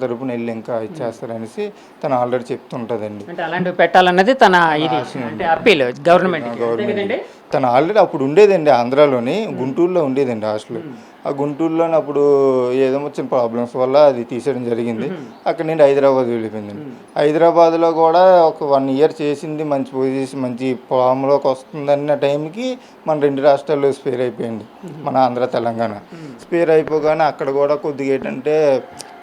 తరపున వెళ్ళి ఇంకా ఇచ్చేస్తారనేసి తను ఆల్రెడీ చెప్తుంటుందండి. అంటే అలాంటివి పెట్టాలన్నది తన ఇది అంటే అప్పీల్ గవర్నమెంట్. తను ఆల్రెడీ అప్పుడు ఉండేదండి ఆంధ్రాలోని, గుంటూరులో ఉండేదండి హాస్టల్. ఆ గుంటూరులోని అప్పుడు ఏదో వచ్చిన ప్రాబ్లమ్స్ వల్ల అది తీసేయడం జరిగింది. అక్కడి నుండి హైదరాబాద్ వెళ్ళిపోయిందండి. హైదరాబాద్లో కూడా ఒక 1 ఇయర్ చేసింది, మంచి పొజిషన్ మంచి ఫామ్లోకి వస్తుందన్న టైంకి మన 2 రాష్ట్రాల్లో స్పేర్ అయిపోయింది, మన ఆంధ్ర తెలంగాణ. స్పేర్ అయిపోగానే అక్కడ కూడా కొద్దిగా ఏంటంటే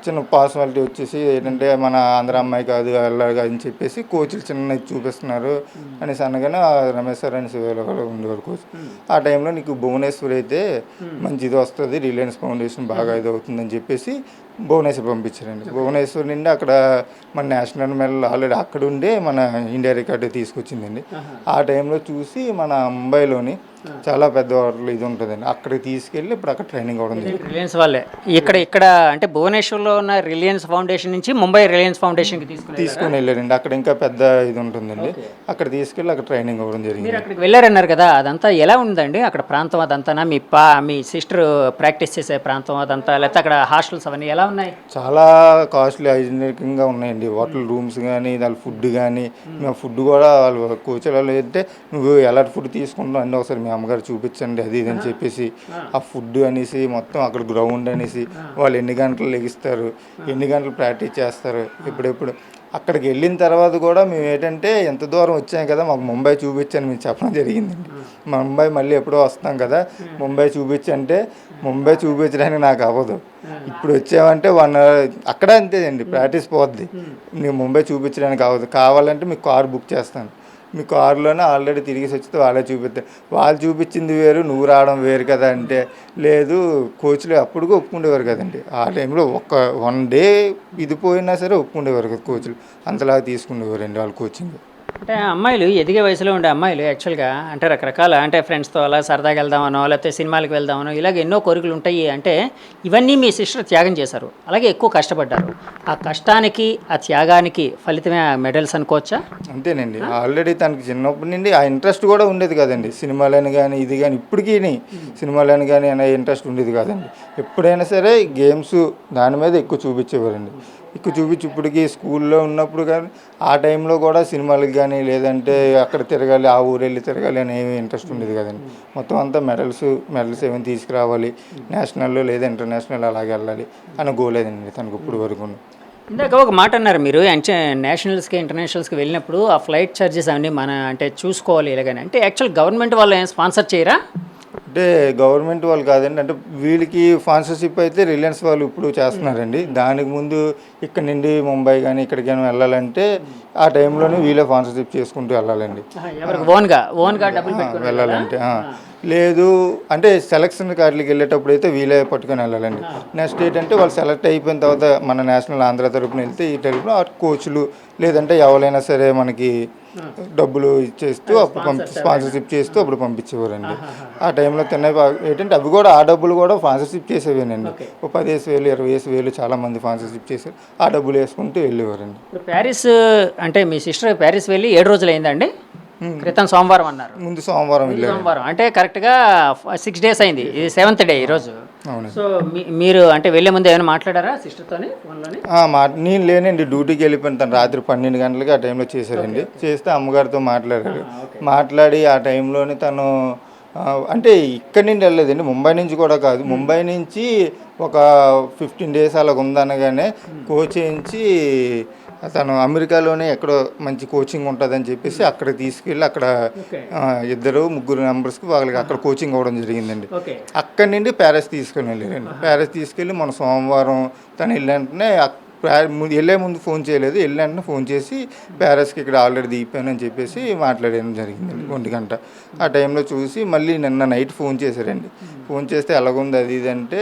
చిన్న పర్సనాలిటీ వచ్చేసి ఏంటంటే మన ఆంధ్ర అమ్మాయి కాదు వెళ్ళాలి అని చెప్పేసి కోచ్లు చిన్న చూపిస్తున్నారు అనేసి అనగానే రమేష్ సార్ అనేసి ఉండేవారు కోచ్. ఆ టైంలో నీకు భువనేశ్వర్ అయితే మంచి ఇది వస్తుంది, రిలయన్స్ ఫౌండేషన్ బాగా ఇది అవుతుందని చెప్పేసి భువనేశ్వర్ పంపించారండి. భువనేశ్వర్ నుండి అక్కడ మన నేషనల్ మెడల్ ఆల్రెడీ అక్కడ ఉండే మన ఇండియా రికార్డు తీసుకొచ్చిందండి. ఆ టైంలో చూసి మన ముంబైలోని చాలా పెద్ద హోటల్ ఇది ఉంటుందండి, అక్కడికి తీసుకెళ్ళి ఇప్పుడు అక్కడ ట్రైనింగ్ అవ్వడం జరిగింది. రిలయన్స్ వాళ్ళే ఇక్కడ అంటే భువనేశ్వర్లో ఉన్న రిలయన్స్ ఫౌండేషన్ నుంచి ముంబై రిలయన్స్ ఫౌండేషన్కి తీసుకుని వెళ్ళారండి. అక్కడ ఇంకా పెద్ద ఇది ఉంటుందండి, అక్కడ తీసుకెళ్ళి అక్కడ ట్రైనింగ్ అవ్వడం జరిగింది. మీరు అక్కడికి వెళ్ళారన్నారు కదా, అదంతా ఎలా ఉందండి అక్కడ ప్రాంతం అదంతా? మీ సిస్టర్ ప్రాక్టీస్ చేసే ప్రాంతం అదంతా, లేకపోతే అక్కడ హాస్టల్స్ అవన్నీ ఎలా ఉన్నాయి? చాలా కాస్ట్లీ హైజీనిక్గా ఉన్నాయండి. హోటల్ రూమ్స్ కానీ దాని ఫుడ్ కానీ, మేము ఫుడ్ కూడా వాళ్ళు కోచ్ వాళ్ళు అయితే నువ్వు ఎలాంటి ఫుడ్ తీసుకుంటావు అన్నీ ఒకసారి మీ అమ్మగారు చూపించండి అది ఇది అని చెప్పేసి ఆ ఫుడ్ అనేసి మొత్తం అక్కడ గ్రౌండ్ అనేసి వాళ్ళు ఎన్ని గంటలు లెగిస్తారు, ఎన్ని గంటలు ప్రాక్టీస్ చేస్తారు. ఇప్పుడెప్పుడు అక్కడికి వెళ్ళిన తర్వాత కూడా మేము ఏంటంటే ఎంత దూరం వచ్చాం కదా మాకు ముంబై చూపించని మేము చెప్పడం జరిగిందండి. ముంబై మళ్ళీ ఎప్పుడో వస్తాం కదా, ముంబై చూపించంటే ముంబై చూపించడానికి నాకు అవ్వదు, ఇప్పుడు వచ్చామంటే 1 hour అక్కడ అంతేదండి ప్రాక్టీస్ పోద్ది, నేను ముంబై చూపించడానికి అవ్వదు, కావాలంటే మీకు కార్ బుక్ చేస్తాను, మీ కారులోనే ఆల్రెడీ తిరిగేసి వచ్చితే వాళ్ళే చూపిస్తారు, వాళ్ళు చూపించింది వేరు నువ్వు రావడం వేరు కదా అంటే లేదు కోచ్లు అప్పుడుగా ఒప్పుకుండేవారు కదండి. ఆ టైంలో 1 డే ఇది పోయినా సరే ఒప్పుకుండేవారు కదా కోచ్లు, అంతలాగా తీసుకునేవారండి వాళ్ళు కోచింగ్. అంటే అమ్మాయిలు ఎదిగే వయసులో ఉండే అమ్మాయిలు యాక్చువల్గా అంటే రకరకాల అంటే ఫ్రెండ్స్తో అలా సరదాగా వెళ్దామనో లేకపోతే సినిమాలకు వెళ్దామనో ఇలాగ ఎన్నో కోరికలు ఉంటాయి. అంటే ఇవన్నీ మీ సిస్టర్ త్యాగం చేశారు, అలాగే ఎక్కువ కష్టపడ్డారు. ఆ కష్టానికి ఆ త్యాగానికి ఫలితమే మెడల్స్ అనుకోవచ్చా? అంతేనండి. ఆల్రెడీ తనకి చిన్నప్పటి నుండి ఆ ఇంట్రెస్ట్ కూడా ఉండేది కదండి, సినిమాలని కానీ ఇది కానీ ఇప్పటికీ సినిమాలని కానీ అనే ఇంట్రెస్ట్ ఉండేది కాదండి. ఎప్పుడైనా సరే గేమ్స్ దాని మీద ఎక్కువ చూపించేవారండి. ఇప్పటికి స్కూల్లో ఉన్నప్పుడు కానీ ఆ టైంలో కూడా సినిమాలకు కానీ లేదంటే అక్కడ తిరగాలి, ఆ ఊరు వెళ్ళి తిరగాలి అని ఏమీ ఇంట్రెస్ట్ ఉండేది కదండి. మొత్తం అంతా మెడల్స్ ఏమైనా తీసుకురావాలి, నేషనల్లో లేదా ఇంటర్నేషనల్ అలాగే వెళ్ళాలి అని గోలేదండి తనకు ఇప్పుడు వరకు. ఇందాక ఒక మాట అన్నారు మీరు, అంటే నేషనల్స్కి ఇంటర్నేషనల్స్కి వెళ్ళినప్పుడు ఆ ఫ్లైట్ ఛార్జెస్ అవన్నీ మన అంటే చూసుకోవాలి ఇలాగని. అంటే యాక్చువల్ గవర్నమెంట్ వాళ్ళు ఏం స్పాన్సర్ చేయరా? అంటే గవర్నమెంట్ వాళ్ళు కాదండి, అంటే వీళ్ళకి స్పాన్సర్షిప్ అయితే రిలయన్స్ వాళ్ళు ఇప్పుడు చేస్తున్నారండి. దానికి ముందు ఇక్కడ నుండి ముంబై కానీ ఇక్కడికైనా వెళ్ళాలంటే ఆ టైంలోనే వీళ్ళే స్పాన్సర్షిప్ చేసుకుంటూ వెళ్ళాలండి, ఓన్గా డబ్బులు వెళ్ళాలంటే. లేదు అంటే సెలక్షన్ కార్డులకి వెళ్ళేటప్పుడు అయితే వీలే పట్టుకొని వెళ్ళాలండి. నెక్స్ట్ ఏంటంటే వాళ్ళు సెలెక్ట్ అయిపోయిన తర్వాత మన నేషనల్ ఆంధ్ర తరపున వెళ్తే ఈ తరపున కోచ్లు లేదంటే ఎవరైనా సరే మనకి డబ్బులు ఇచ్చేస్తూ అప్పుడు స్పాన్సర్షిప్ చేస్తూ అప్పుడు పంపించేవారండి. ఆ టైంలో ఏంటంటే అవి కూడా ఆ డబ్బులు కూడా స్పాన్సర్షిప్ చేసేవేనండి. ఓ 15,000 20,000 చాలామంది స్పాన్సర్షిప్ చేశారు, ఆ డబ్బులు వేసుకుంటూ వెళ్ళేవారండి. ప్యారిస్ అంటే మీ సిస్టర్ ప్యారిస్ వెళ్ళి 7 రోజులు అయిందండి. క్రితం సోమవారం అన్నారు, ముందు సోమవారం అంటే కరెక్ట్గా 6 days అయింది, ఇది 7th day ఈరోజు. అవును. సో మీరు అంటే వెళ్ళే ముందు ఏమైనా మాట్లాడారా సిస్టర్తోని ఫోన్లోని? నేను లేనండి, డ్యూటీకి వెళ్ళిపోయిన తను రాత్రి 12 గంటలకి ఆ టైంలో చేశారండి. చేస్తే అమ్మగారితో మాట్లాడి ఆ టైంలోని తను అంటే ఇక్కడి నుండి వెళ్ళలేదండి, ముంబై నుంచి కూడా కాదు, ముంబై నుంచి ఒక 15 days అలాగ ఉందనగానే కోచ్ చేయించి తను అమెరికాలోనే ఎక్కడో మంచి కోచింగ్ ఉంటుందని చెప్పేసి అక్కడ తీసుకెళ్ళి అక్కడ 2-3 మెంబర్స్కి వాళ్ళకి అక్కడ కోచింగ్ అవ్వడం జరిగిందండి. అక్కడి నుండి ప్యారిస్ తీసుకొని వెళ్ళారండి. ప్యారిస్ తీసుకెళ్ళి మన సోమవారం తను వెళ్ళిన వెళ్ళే ముందు ఫోన్ చేయలేదు, వెళ్ళిన ఫోన్ చేసి ప్యారిస్కి ఇక్కడ ఆల్రెడీ దిగిపోయానని చెప్పేసి మాట్లాడడం జరిగిందండి 1 గంట. ఆ టైంలో చూసి మళ్ళీ నిన్న నైట్ ఫోన్ చేశారండి. ఫోన్ చేస్తే ఎలాగుంది అది ఇది అంటే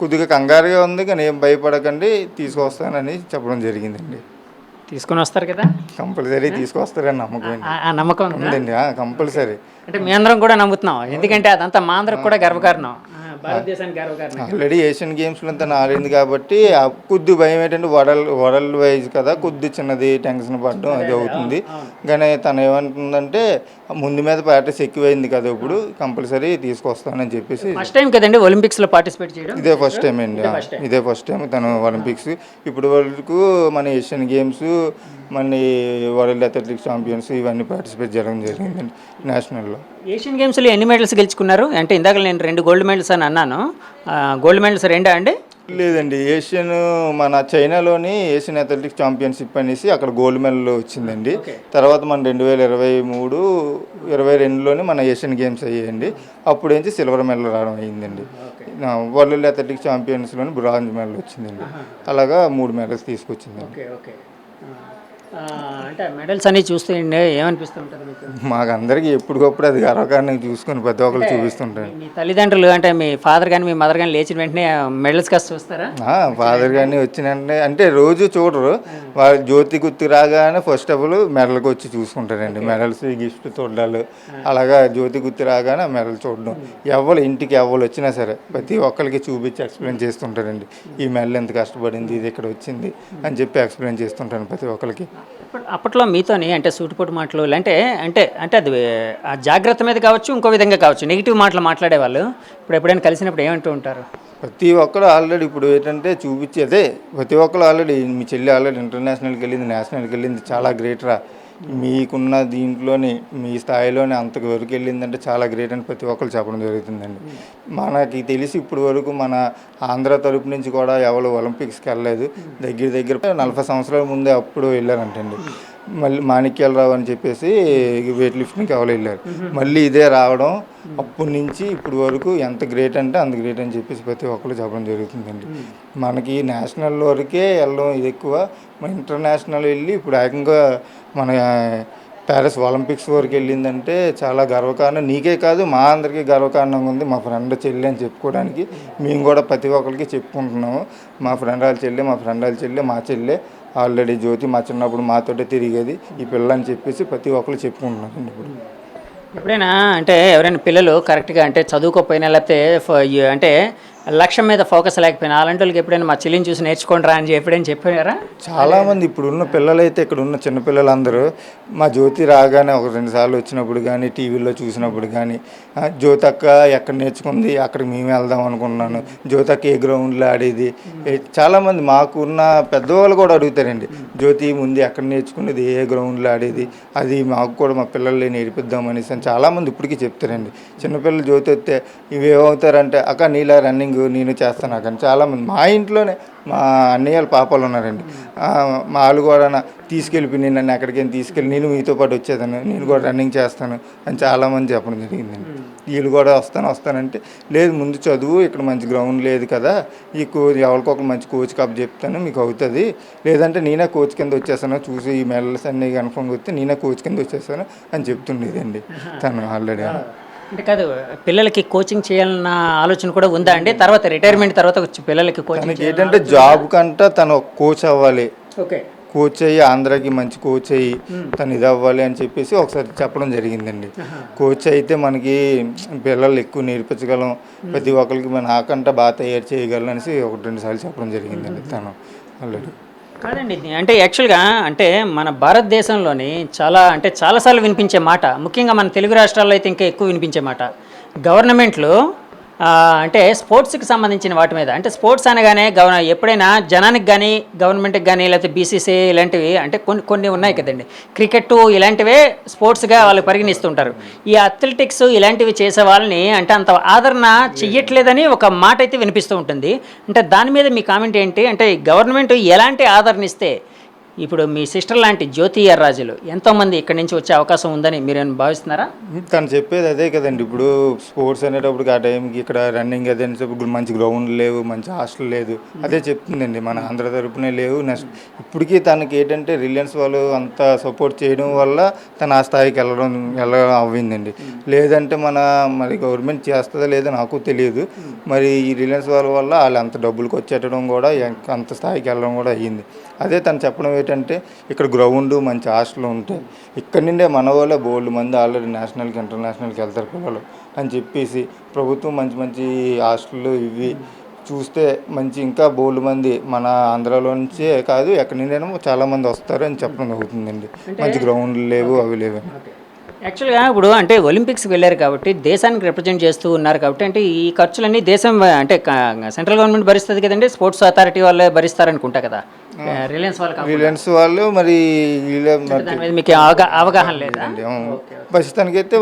కొద్దిగా కంగారుగా ఉంది కానీ ఏం భయపడకండి తీసుకొస్తానని చెప్పడం జరిగిందండి. తీసుకొని వస్తారు కదా, కంపల్సరీ తీసుకొస్తారని నమ్మకం ఉందండి. కంపల్సరీ అంటే మీ అందరం కూడా నమ్ముతున్నాం, ఎందుకంటే అదంతా మా అందరికి కూడా గర్వకారణం, భారతదేశానికి గర్వకారణం. ఆల్రెడీ ఏషియన్ గేమ్స్లో అంతా ఆడింది కాబట్టి కొద్ది భయం ఏంటంటే వరల్డ్ వైజ్ కదా, కొద్ది చిన్నది టెన్షన్ పడడం అది అవుతుంది. కానీ తను ఏమంటుందంటే ముందు మీద ప్రాక్టీస్ ఎక్కువైంది కదా, ఇప్పుడు కంపల్సరీ తీసుకొస్తానని చెప్పేసి. ఫస్ట్ టైం కదండి ఒలింపిక్స్లో పార్టిసిపేట్ చేయడం? ఇదే ఫస్ట్ టైం అండి, ఇదే ఫస్ట్ టైం తను ఒలింపిక్స్. ఇప్పుడు వరకు మన ఏషియన్ గేమ్స్, మన వరల్డ్ అథ్లెటిక్స్ ఛాంపియన్స్ ఇవన్నీ పార్టిసిపేట్ చేయడం జరిగిందండి నేషనల్లో. ఏషియన్ గేమ్స్లో ఎన్ని మెడల్స్ గెలుచుకున్నారు? అంటే ఇందాక నేను 2 గోల్డ్ మెడల్స్ అని అన్నాను, గోల్డ్ మెడల్స్ 2 అండి? లేదండి, ఏషియన్ మన చైనాలోని ఏషియన్ అథ్లెటిక్స్ ఛాంపియన్షిప్ అనేసి అక్కడ గోల్డ్ మెడల్ వచ్చిందండి. తర్వాత మన 2023, 22లోని మన ఏషియన్ గేమ్స్ అయ్యాయండి. అప్పుడు నుంచి సిల్వర్ మెడల్ రావడం అయ్యిందండి. వరల్డ్ అథ్లెటిక్స్ ఛాంపియన్స్లోని బ్రాంజ్ మెడల్ వచ్చిందండి. అలాగా 3 మెడల్స్ తీసుకొచ్చిందండి. అంటే మెడల్స్ అన్ని చూస్తే ఏమనిపిస్తుంటుంది మీకు? మాకు అందరికీ ఎప్పటికప్పుడు అది గర్వకారణం చూసుకొని ప్రతి ఒక్కరు చూపిస్తుంటారు. మీ తల్లిదండ్రులు అంటే మీ ఫాదర్ కానీ మీ మదర్ కానీ లేచిన వెంటనే మెడల్స్ కాస్త చూస్తారా? ఫాదర్ కానీ వచ్చిన వెంటనే అంటే రోజు చూడరు, వాళ్ళు జ్యోతి గుర్తు రాగానే ఫస్ట్ ఆఫ్ ఆల్ మెడల్కి వచ్చి చూసుకుంటారండి. మెడల్స్ గిఫ్ట్ చూడాలి, అలాగా జ్యోతి గుర్తు రాగానే మెడల్ చూడడం. ఇంటికి ఎవరు వచ్చినా సరే ప్రతి ఒక్కరికి చూపించి ఎక్స్ప్లెయిన్ చేస్తుంటారండి. ఈ మెడల్ ఎంత కష్టపడింది, ఇది ఇక్కడ వచ్చింది అని చెప్పి ఎక్స్ప్లెయిన్ చేస్తుంటాను ప్రతి ఒక్కరికి. అప్పట్లో మీతోని అంటే సూటిపోటు మాటలు అంటే అంటే అంటే అది ఆ జాగ్రత్త మీద కావచ్చు, ఇంకో విధంగా కావచ్చు, నెగిటివ్ మాటలు మాట్లాడేవాళ్ళు. ఇప్పుడు ఎప్పుడైనా కలిసినప్పుడు ఏమంటూ ఉంటారు? ప్రతి ఒక్కరు ఆల్రెడీ ఇప్పుడు ఏంటంటే చూపించేదే, ప్రతి ఒక్కరు ఆల్రెడీ మీ చెల్లి ఆల్రెడీ ఇంటర్నేషనల్కి వెళ్ళింది, నేషనల్కి వెళ్ళింది, చాలా గ్రేట్ రా, మీకున్న దీంట్లోని మీ స్థాయిలోనే అంతకు వరకు వెళ్ళిందంటే చాలా గ్రేట్ అని ప్రతి ఒక్కరు చెప్పడం జరుగుతుందండి. మనకి తెలిసి ఇప్పుడు వరకు మన ఆంధ్ర తరపు నుంచి కూడా ఎవరు ఒలింపిక్స్కి వెళ్ళలేదు. దగ్గర 40 సంవత్సరాల ముందే అప్పుడు వెళ్ళారంటండి. మళ్ళీ మాణిక్యాలరావు అని చెప్పేసి వెయిట్ లిఫ్టింగ్కి ఎవరు వెళ్ళారు, మళ్ళీ ఇదే రావడం. అప్పటి నుంచి ఇప్పుడు వరకు ఎంత గ్రేట్ అంటే అంత గ్రేట్ అని చెప్పేసి ప్రతి ఒక్కరు చెప్పడం జరుగుతుందండి. మనకి నేషనల్ వరకే వెళ్ళడం ఇది ఎక్కువ, మన ఇంటర్నేషనల్ వెళ్ళి ఇప్పుడు ఏకంగా మన ప్యారిస్ ఒలింపిక్స్ వరకు వెళ్ళిందంటే చాలా గర్వకారణం. నీకే కాదు మా అందరికీ గర్వకారణంగా ఉంది. మా ఫ్రెండ్ చెల్లి అని చెప్పుకోవడానికి మేము కూడా ప్రతి ఒక్కరికి చెప్పుకుంటున్నాము. మా ఫ్రెండ్ వాళ్ళ చెల్లి మా చెల్లె ఆల్రెడీ జ్యోతి మా చిన్నప్పుడు మాతోటే తిరిగేది ఈ పిల్ల అని చెప్పేసి ప్రతి ఒక్కరు చెప్పుకుంటున్నారండి. ఇప్పుడు ఎప్పుడైనా అంటే ఎవరైనా పిల్లలు కరెక్ట్గా అంటే చదువుకోకపోయినా లేకపోతే అంటే లక్ష్యం మీద ఫోకస్ లేకపోయినా అలాంటి వాళ్ళకి ఎప్పుడైనా మా చెల్లిని చూసి నేర్చుకుంటారా అని ఎప్పుడైనా చెప్పారా? చాలామంది ఇప్పుడున్న పిల్లలైతే, ఇక్కడ ఉన్న చిన్నపిల్లలందరూ మా జ్యోతి రాగానే 1-2 సార్లు వచ్చినప్పుడు కానీ టీవీలో చూసినప్పుడు కానీ, జ్యోతి అక్క ఎక్కడ నేర్చుకుంది, అక్కడికి మేము వెళ్దాం అనుకున్నాను, జ్యోతి అక్క ఏ గ్రౌండ్లో ఆడేది. చాలామంది మాకున్న పెద్దవాళ్ళు కూడా అడుగుతారండి, జ్యోతి ముందు ఎక్కడ నేర్చుకునేది, ఏ గ్రౌండ్లో ఆడేది, అది మాకు కూడా మా పిల్లల్ని నేర్పిద్దాం అనేసి అని చాలామంది ఇప్పటికీ చెప్తారండి. చిన్నపిల్లలు జ్యోతి వస్తే ఇవేమవుతారంటే అక్క నీలా రన్నింగ్ నేను చేస్తాను కానీ చాలామంది మా ఇంట్లోనే మా అన్నయ్యల పాపలు ఉన్నారండి, మా వాళ్ళు కూడా తీసుకెళ్ళి నన్ను ఎక్కడికైనా తీసుకెళ్ళి నేను మీతో పాటు వచ్చేదాన్ని, నేను కూడా రన్నింగ్ చేస్తాను అని చాలామంది చెప్పడం జరిగిందండి. వీళ్ళు కూడా వస్తానంటే లేదు ముందు చదువు, ఇక్కడ మంచి గ్రౌండ్ లేదు కదా, ఈ ఎవరికొక మంచి కోచ్ కప్ చెప్తాను మీకు అవుతుంది, లేదంటే నేనే కోచ్ కింద వచ్చేస్తాను, చూసి ఈ మెడల్స్ అన్నీ కన్ఫర్మ్గా వస్తే నేనే కోచ్ కింద వచ్చేస్తాను అని చెప్తుండేదండి తను ఆల్రెడీ. అంటే కాదు, పిల్లలకి కోచింగ్ చేయాలన్న ఆలోచన కూడా ఉందా అండి? తర్వాత రిటైర్మెంట్ తర్వాత పిల్లలకి కోచింగ్ ఏంటంటే జాబ్ కంటే తను కోచ్ అవ్వాలి, ఓకే కోచ్ అయ్యి ఆంధ్రాకి మంచి కోచ్ అయ్యి తను ఇది అవ్వాలి అని చెప్పేసి ఒకసారి చెప్పడం జరిగిందండి. కోచ్ అయితే మనకి పిల్లలు ఎక్కువ నేర్పించగలం, ప్రతి ఒక్కరికి నాకంటే బాగా తయారు చేయగలం అనేసి 1-2 సార్లు చెప్పడం జరిగిందండి తను ఆల్రెడీ. కాదండి, అంటే యాక్చువల్గా అంటే మన భారతదేశంలోని చాలాసార్లు వినిపించే మాట, ముఖ్యంగా మన తెలుగు రాష్ట్రాల్లో అయితే ఇంకా ఎక్కువ వినిపించే మాట, గవర్నమెంట్లు అంటే స్పోర్ట్స్కి సంబంధించిన వాటి మీద, అంటే స్పోర్ట్స్ అనగానే ఎప్పుడైనా జనానికి కానీ గవర్నమెంట్కి కానీ లేకపోతే బీసీసీ ఇలాంటివి అంటే కొన్ని ఉన్నాయి కదండి, క్రికెట్ ఇలాంటివే స్పోర్ట్స్గా వాళ్ళు పరిగణిస్తుంటారు. ఈ అథ్లెటిక్స్ ఇలాంటివి చేసే వాళ్ళని అంటే అంత ఆదరణ చెయ్యట్లేదని ఒక మాట అయితే వినిపిస్తూ ఉంటుంది. అంటే దాని మీద మీ కామెంట్ ఏంటి? అంటే గవర్నమెంట్ ఎలాంటి ఆదరణ ఇస్తే ఇప్పుడు మీ సిస్టర్ లాంటి జ్యోతి ఎర్రాజులు ఎంతోమంది ఇక్కడి నుంచి వచ్చే అవకాశం ఉందని మీరేమైనా భావిస్తున్నారా? తను చెప్పేది అదే కదండి, ఇప్పుడు స్పోర్ట్స్ అనేటప్పుడు ఆ టైంకి ఇక్కడ రన్నింగ్ అదే అనేటప్పుడు మంచి గ్రౌండ్ లేవు, మంచి హాస్టల్ లేదు, అదే చెప్తుందండి. మన ఆంధ్ర తరపునే లేవు. నెక్స్ట్ ఇప్పటికీ తనకి ఏంటంటే రిలయన్స్ వాళ్ళు అంత సపోర్ట్ చేయడం వల్ల తను ఆ స్థాయికి వెళ్ళ అవ్విందండి. లేదంటే మరి గవర్నమెంట్ చేస్తుందా లేదో నాకు తెలియదు, మరి ఈ రిలయన్స్ వాళ్ళ వల్ల వాళ్ళు అంత డబ్బులకు వచ్చేటడం కూడా అంత స్థాయికి వెళ్ళడం కూడా అయ్యింది. అదే తను చెప్పడం ఏంటంటే ఇక్కడ గ్రౌండ్ మంచి హాస్టల్ ఉంటాయి, ఇక్కడ నుండే మన వాళ్ళే బోల్డ్ మంది ఆల్రెడీ నేషనల్కి ఇంటర్నేషనల్కి వెళ్తారు పిల్లలు అని చెప్పేసి ప్రభుత్వం మంచి మంచి హాస్టళ్ళు ఇవి చూస్తే మంచి ఇంకా బోల్డ్ మంది మన ఆంధ్రాలో నుంచే కాదు ఎక్కడి నుండైనా చాలామంది వస్తారు అని చెప్పడం జరుగుతుందండి. మంచి గ్రౌండ్లు లేవు, అవి లేవు. యాక్చువల్గా ఇప్పుడు అంటే ఒలింపిక్స్కి వెళ్ళారు కాబట్టి దేశానికి రిప్రజెంట్ చేస్తూ ఉన్నారు కాబట్టి అంటే ఈ ఖర్చులన్నీ దేశం అంటే సెంట్రల్ గవర్నమెంట్ భరిస్తుంది కదండి, స్పోర్ట్స్ అథారిటీ వాళ్ళే భరిస్తారనుకుంటా కదా, రిలయన్స్ వాళ్ళు కాకుండా. రిలయన్స్ వాళ్ళు మరి దాని మీద మీకు అవగాహన లేదా? ప్రస్తుతానికి అయితే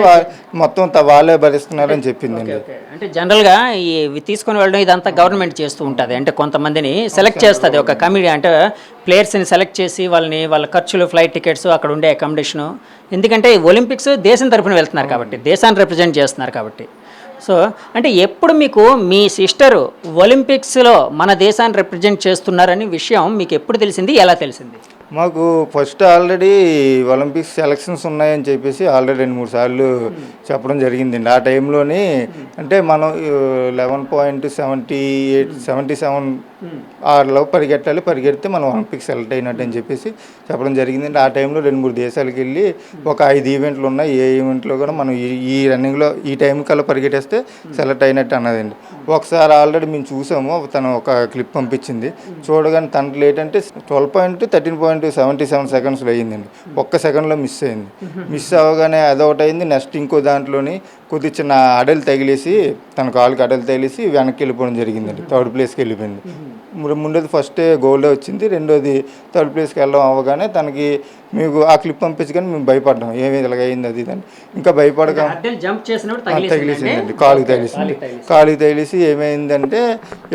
మొత్తం వాళ్ళే భరిస్తున్నారని చెప్పిందండి. ఓకే. అంటే జనరల్గా ఇవి తీసుకొని వెళ్ళడం ఇదంతా గవర్నమెంట్ చేస్తూ ఉంటుంది. అంటే కొంతమందిని సెలెక్ట్ చేస్తుంది ఒక కమిటీ, అంటే ప్లేయర్స్ని సెలెక్ట్ చేసి వాళ్ళ ఖర్చులు, ఫ్లైట్ టికెట్స్, అక్కడ ఉండే అకామిడేషను. ఎందుకంటే ఒలింపిక్స్ దేశం తరపున వెళ్తున్నారు కాబట్టి, దేశాన్ని రిప్రజెంట్ చేస్తున్నారు కాబట్టి. సో అంటే ఎప్పుడు మీకు మీ సిస్టరు ఒలింపిక్స్లో మన దేశాన్ని రిప్రజెంట్ చేస్తున్నారని విషయం మీకు ఎప్పుడు తెలిసింది, ఎలా తెలిసింది? మాకు ఫస్ట్ ఆల్రెడీ ఒలింపిక్స్ సెలక్షన్స్ ఉన్నాయని చెప్పేసి ఆల్రెడీ 2-3 సార్లు చెప్పడం జరిగిందండి. ఆ టైంలోని అంటే మనం 11.77 ఆరులో పరిగెడితే మనం ఒలింపిక్స్ సెలెక్ట్ అయినట్టు అని చెప్పేసి చెప్పడం జరిగిందండి. ఆ టైంలో 2-3 దేశాలకు వెళ్ళి ఒక 5 ఈవెంట్లు ఉన్నాయి, ఏ ఈవెంట్లో కూడా మనం ఈ రన్నింగ్లో ఈ టైం కల్లా పరిగెట్టేస్తే సెలెక్ట్ అయినట్టు అన్నదండి. ఒకసారి ఆల్రెడీ మేము చూసాము, తను ఒక క్లిప్ పంపించింది. చూడగానే తనకు ఏంటంటే 12.13.77 సెకండ్స్లో అయ్యిందండి. ఒక్క సెకండ్లో మిస్ అయింది. మిస్ అవ్వగానే అదొకటి అయింది. నెక్స్ట్ ఇంకో దాంట్లోని కొద్ది చిన్న అడలు తగిలేసి, తన కాలుకి అడలు తగిలేసి వెనక్కి వెళ్ళిపోవడం జరిగిందండి. 3rd ప్లేస్కి వెళ్ళిపోయింది. ముందది ఫస్ట్ గోల్డే వచ్చింది, రెండోది 3rd ప్లేస్కి వెళ్ళడం అవ్వగానే తనకి మీకు ఆ క్లిప్ పంపించగానే మేము భయపడ్డాం, ఏమి ఇలాగ అయింది అది అని. ఇంకా భయపడక తగిలేసిందండి, కాలుకి తగిలేసి ఏమైందంటే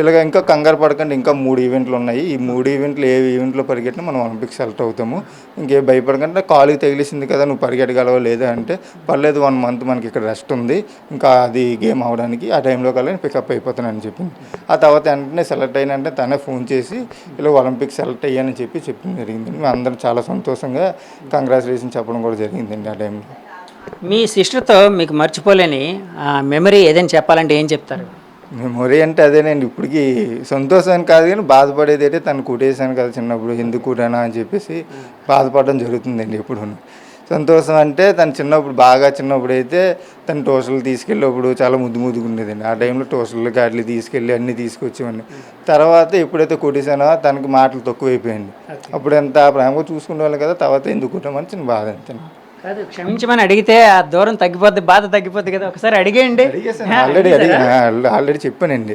ఇలాగ ఇంకా కంగారు పడకండి, ఇంకా 3 ఈవెంట్లు ఉన్నాయి, ఈ 3 ఈవెంట్లు ఏ ఈవెంట్లో పరిగెట్టినా మనం ఒలింపిక్స్ సెలెక్ట్ అవుతాము, ఇంకేం భయపడకంటే కాలుకి తగిలేసింది కదా నువ్వు పరిగెట్టగలవా లేదా అంటే, పర్లేదు 1 మంత్ మనకి ఇక్కడ రెస్ట్ ఉంది, ఇంకా అది గేమ్ అవడానికి ఆ టైంలో కల్లా పికప్ అయిపోతానని చెప్పింది. ఆ తర్వాత వెంటనే సెలెక్ట్ అయినంటే తనే ఫోన్ చేసి ఇలా ఒలింపిక్స్ సెలెక్ట్ అయ్యానని చెప్పడం జరిగింది. మేము అందరం చాలా సంతోషంగా కంగ్రాచులేషన్ చెప్పడం కూడా జరిగిందండి. ఆ టైంలో మీ సిస్టర్తో మీకు మర్చిపోలేని మెమరీ ఏదైనా చెప్పాలంటే ఏం చెప్తారు? మెమొరీ అంటే అదేనండి, ఇప్పటికి సంతోషాన్ని కాదు కానీ బాధపడేది అయితే తను కుట్టేసాను కదా చిన్నప్పుడు, ఎందుకు కుట్టానా అని చెప్పేసి బాధపడడం జరుగుతుందండి ఎప్పుడు. సంతోషం అంటే తను చిన్నప్పుడు అయితే తను ట్యూషన్లు తీసుకెళ్ళినప్పుడు చాలా ముద్దుగా ఉండేదండి. ఆ టైంలో ట్యూషన్లు గాడ్లు తీసుకెళ్ళి అన్నీ తీసుకొచ్చేవాడిని. తర్వాత ఎప్పుడైతే కొట్టేసానో తనకి మాటలు తక్కువైపోయింది. అప్పుడు ఎంత ప్రేమగా చూసుకునేవాళ్ళు కదా, తర్వాత ఎందుకు కుట్టామని చిన్న బాధ అంతే. కాదు, క్షమించమని అడిగితే ఆ దూరం తగ్గిపోద్ది, బాధ తగ్గిపోద్ది కదా, ఒకసారి అడిగేయండి. ఆల్రెడీ చెప్పానండి.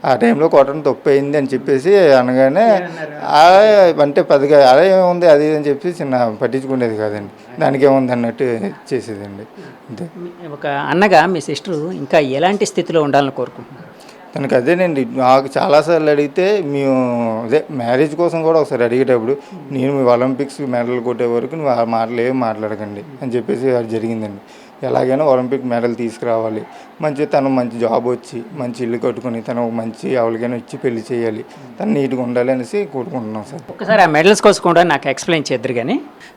ఆ టైంలో కొట్టడం తప్పు అయింది అని చెప్పేసి అనగానే అంటే పెద్దగా అలా ఏముంది అది అని చెప్పి చిన్న పట్టించుకునేది కాదండి, దానికి ఏముంది అన్నట్టు చేసేదండి అంతే. ఒక అన్నగా మీ సిస్టరు ఇంకా ఎలాంటి స్థితిలో ఉండాలని కోరుకుంటున్నారు? తనకు అదేనండి, నాకు చాలాసార్లు అడిగితే మేము మ్యారేజ్ కోసం కూడా ఒకసారి అడిగేటప్పుడు నేను మీ ఒలింపిక్స్ మెడల్ కొట్టే వరకు నువ్వు ఆ మాటలు ఏమి మాట్లాడకండి అని చెప్పేసి అది జరిగిందండి. ఎలాగైనా ఒలింపిక్ మెడల్ తీసుకురావాలి, తను మంచి జాబ్ వచ్చి మంచి ఇల్లు కట్టుకొని తను మంచి ఎవరికైనా ఇచ్చి పెళ్లి చేయాలి, తను నీట్గా ఉండాలి అనేసి కోరుకుంటున్నాం సార్. ఒక్కసారి ఆ మెడల్స్ కోసం కూడా నాకు ఎక్స్ప్లెయిన్ చేద్దరు కానీ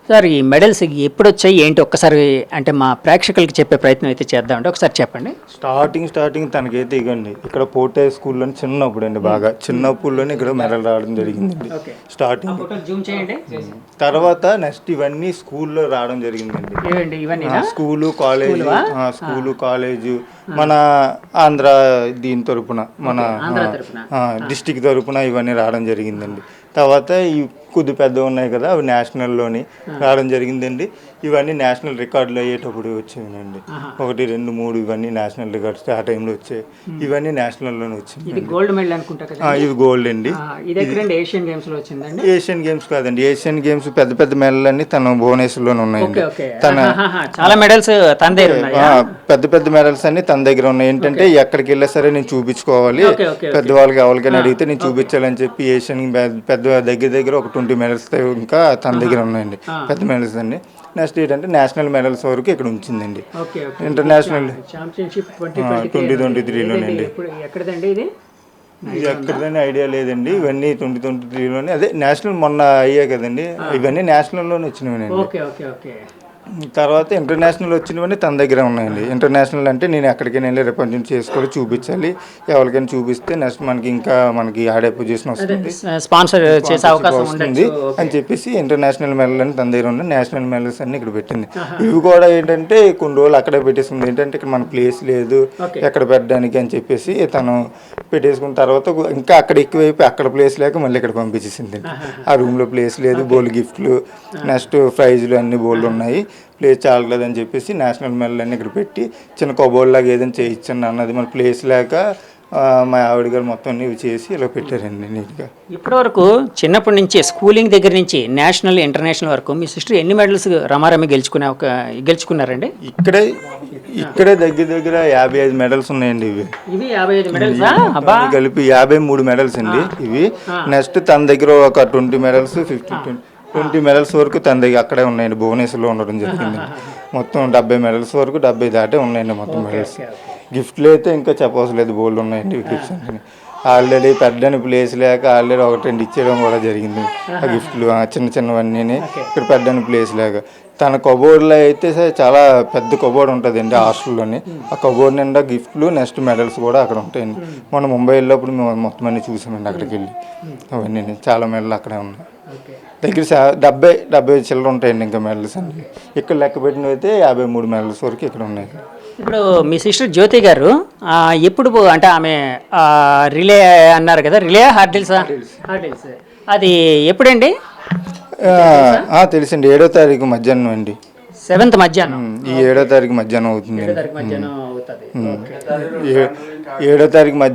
సార్, ఈ మెడల్స్ ఎప్పుడు వచ్చాయి ఏంటి ఒక్కసారి అంటే మా ప్రేక్షకులకి చెప్పే ప్రయత్నం అయితే చేద్దామంటే ఒకసారి చెప్పండి. స్టార్టింగ్ తనకైతే ఇగండి ఇక్కడ పోర్ట్ స్కూల్లోని చిన్నప్పుడు అండి, బాగా చిన్నప్పుడులోనే ఇక్కడ మెడల్ రావడం జరిగిందండి స్టార్టింగ్. తర్వాత నెక్స్ట్ ఇవన్నీ స్కూల్లో రావడం జరిగిందండి. స్కూలు కాలేజు మన ఆంధ్ర దీని తరపున మన డిస్టిక్ తరపున ఇవన్నీ రావడం జరిగిందండి. తర్వాత ఈ కొద్ది పెద్ద ఉన్నాయి కదా అవి నేషనల్లోని రావడం జరిగిందండి. ఇవన్నీ నేషనల్ రికార్డులు అయ్యేటప్పుడు వచ్చాయండి. 1, 2, 3 ఇవన్నీ నేషనల్ రికార్డ్స్ ఆ టైంలో వచ్చాయి. ఇవన్నీ నేషనల్లోనే వచ్చింది. గోల్డ్ మెడల్ అనుకుంటా కదా, ఇవి గోల్డ్ అండి. ఏషియన్ గేమ్స్ కాదండి, ఏషియన్ గేమ్స్ పెద్ద మెడల్ అన్ని తన భువనేశ్వర్లోనే ఉన్నాయండి. చాలా మెడల్స్ తన దగ్గర పెద్ద మెడల్స్ అన్ని తన దగ్గర ఉన్నాయి. ఏంటంటే ఎక్కడికి వెళ్ళా సరే నేను చూపించుకోవాలి, పెద్దవాళ్ళకి ఎవరికైనా అడిగితే నేను చూపించాలని చెప్పి ఏషియన్ పెద్ద దగ్గర ఒక 20 మెడల్స్ ఇంకా తన దగ్గర ఉన్నాయండి, పెద్ద మెడల్స్ అండి. నెక్స్ట్ ఏంటంటే నేషనల్ మెడల్స్ వరకు ఇక్కడ ఉంచిందండి. ఇంటర్నేషనల్ 2023లోనండి. ఇది ఎక్కడైనా ఐడియా లేదండి, ఇవన్నీ 2023లోనే అదే నేషనల్ మొన్న అయ్యాయి కదండి, ఇవన్నీ నేషనల్లోనే వచ్చినవినండి. తర్వాత ఇంటర్నేషనల్ వచ్చినవన్నీ తన దగ్గర ఉన్నాయండి. ఇంటర్నేషనల్ అంటే నేను ఎక్కడికైనా వెళ్ళి రిప్రజెంట్ చేసుకొని చూపించాలి, ఎవరికైనా చూపిస్తే నెక్స్ట్ మనకి ఆడే పొజిషన్ వస్తుంది, స్పాన్సర్ చేసే అవకాశం వస్తుంది అని చెప్పేసి ఇంటర్నేషనల్ మెడల్ అని తన దగ్గర ఉన్న నేషనల్ మెడల్స్ అన్ని ఇక్కడ పెట్టింది. ఇవి కూడా ఏంటంటే కొన్ని రోజులు అక్కడే పెట్టేసింది. ఏంటంటే ఇక్కడ మన ప్లేస్ లేదు ఎక్కడ పెట్టడానికి అని చెప్పేసి తను పెట్టేసుకున్న తర్వాత ఇంకా అక్కడ ఎక్కువైపోయి అక్కడ ప్లేస్ లేక మళ్ళీ ఇక్కడ పంపించేసింది. ఆ రూమ్లో ప్లేస్ లేదు, బోల్ గిఫ్ట్లు నెక్స్ట్ ప్రైజ్లు అన్ని బోల్డ్ ఉన్నాయి. ప్లేస్ చాలలేదని చెప్పేసి నేషనల్ మెడల్ అన్ని ఇక్కడ పెట్టి చిన్న కబోర్డ్ లాగా ఏదైనా చేయించండి అన్నది, మన ప్లేస్ లేక మా ఆవిడ గారు మొత్తం అన్ని ఇవి చేసి ఇలా పెట్టారండి నీట్గా. ఇప్పటివరకు చిన్నప్పటి నుంచి స్కూలింగ్ దగ్గర నుంచి నేషనల్ ఇంటర్నేషనల్ వరకు మీ సిస్టర్ ఎన్ని మెడల్స్ రమారమి గెలుచుకున్నారండి? ఇక్కడే దగ్గర దగ్గర 55 మెడల్స్ ఉన్నాయండి. ఇవి 55 మెడల్స్ కలిపి 53 మెడల్స్ అండి ఇవి. నెక్స్ట్ తన దగ్గర ఒక 20 మెడల్స్ 20 మెడల్స్ వరకు తన దగ్గర అక్కడే ఉన్నాయండి, భువనేశ్వర్లో ఉండడం జరిగింది. మొత్తం 70 మెడల్స్ వరకు 70 దాటే ఉన్నాయండి మొత్తం మెడల్స్. గిఫ్ట్లు అయితే ఇంకా చెప్పవసరం లేదు, బోల్డ్ ఉన్నాయండి గిఫ్ట్స్ అంటే. ఆల్రెడీ పెట్టడానికి ప్లేస్ లేక ఆల్రెడీ 1-2 ఇచ్చేయడం కూడా జరిగింది ఆ గిఫ్ట్లు, చిన్న చిన్నవన్నీ ఇక్కడ పెట్టడానికి ప్లేస్ లేక. తన కబోర్డ్లో అయితే చాలా పెద్ద కబోర్డ్ ఉంటుందండి హాస్టల్లోని. ఆ కబోర్డ్ నిండా గిఫ్ట్లు నెక్స్ట్ మెడల్స్ కూడా అక్కడ ఉంటాయండి. మొన్న ముంబై వెళ్ళినప్పుడు మేము మొత్తం అన్ని చూసామండి అక్కడికి వెళ్ళి. అవన్నీ చాలా మెడల్ అక్కడే ఉన్నాయి. దగ్గర 70 చిల్లర ఉంటాయండి ఇంకా మెడల్స్ అండి. ఇక్కడ లెక్క పెట్టినవి అయితే 53 మెడల్స్ వరకు ఇక్కడ ఉన్నాయి. ఇప్పుడు మీ సిస్టర్ జ్యోతి గారు ఎప్పుడు అంటే ఆమె రిలే అన్నారు కదా, రిలే హార్డిల్సా? హార్డిల్స్ అది ఎప్పుడండి? తెలుసండి, 7వ తారీఖు మధ్యాహ్నం అండి. 7th మధ్యాహ్నం. ఈ 7వ తారీఖు మధ్యాహ్నం అవుతుంది. 7వ తారీఖు మధ్యాహ్నం అవుతుంది. 7వ తారీఖు